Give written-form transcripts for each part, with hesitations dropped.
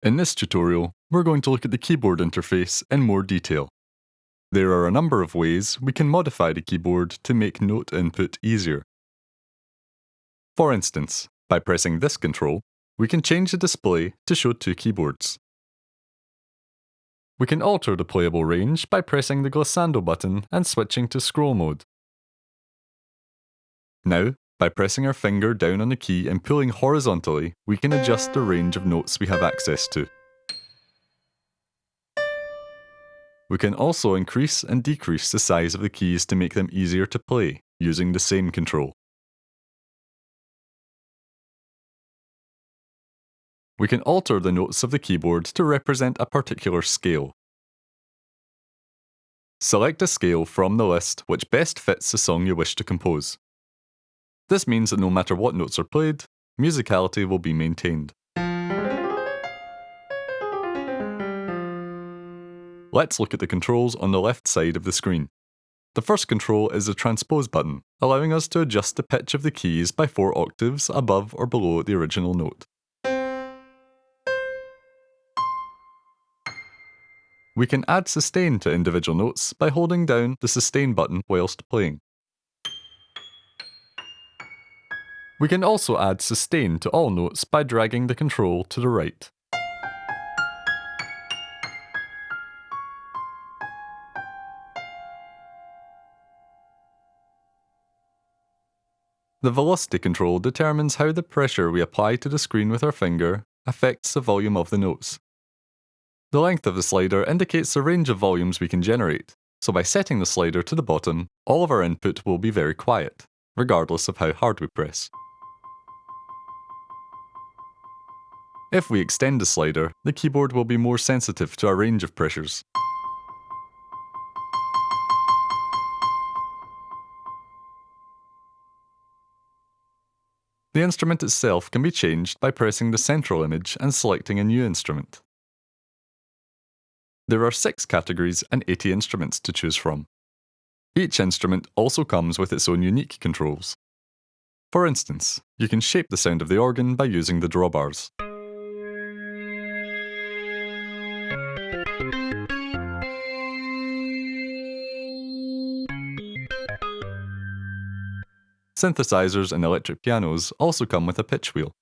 In this tutorial, we're going to look at the keyboard interface in more detail. There are a number of ways we can modify the keyboard to make note input easier. For instance, by pressing this control, we can change the display to show two keyboards. We can alter the playable range by pressing the glissando button and switching to scroll mode. Now, by pressing our finger down on the key and pulling horizontally, we can adjust the range of notes we have access to. We can also increase and decrease the size of the keys to make them easier to play, using the same control. We can alter the notes of the keyboard to represent a particular scale. Select a scale from the list which best fits the song you wish to compose. This means that no matter what notes are played, musicality will be maintained. Let's look at the controls on the left side of the screen. The first control is the transpose button, allowing us to adjust the pitch of the keys by 4 octaves above or below the original note. We can add sustain to individual notes by holding down the sustain button whilst playing. We can also add sustain to all notes by dragging the control to the right. The velocity control determines how the pressure we apply to the screen with our finger affects the volume of the notes. The length of the slider indicates the range of volumes we can generate, so by setting the slider to the bottom, all of our input will be very quiet, regardless of how hard we press. If we extend the slider, the keyboard will be more sensitive to a range of pressures. The instrument itself can be changed by pressing the central image and selecting a new instrument. There are 6 categories and 80 instruments to choose from. Each instrument also comes with its own unique controls. For instance, you can shape the sound of the organ by using the drawbars. Synthesizers and electric pianos also come with a pitch wheel.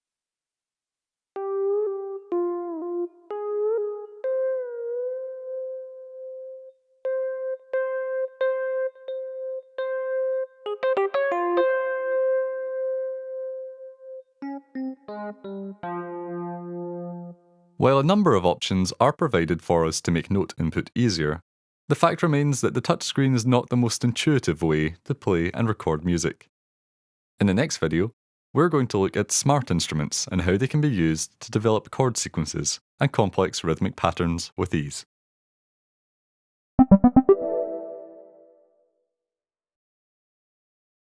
While a number of options are provided for us to make note input easier, the fact remains that the touchscreen is not the most intuitive way to play and record music. In the next video, we're going to look at smart instruments and how they can be used to develop chord sequences and complex rhythmic patterns with ease.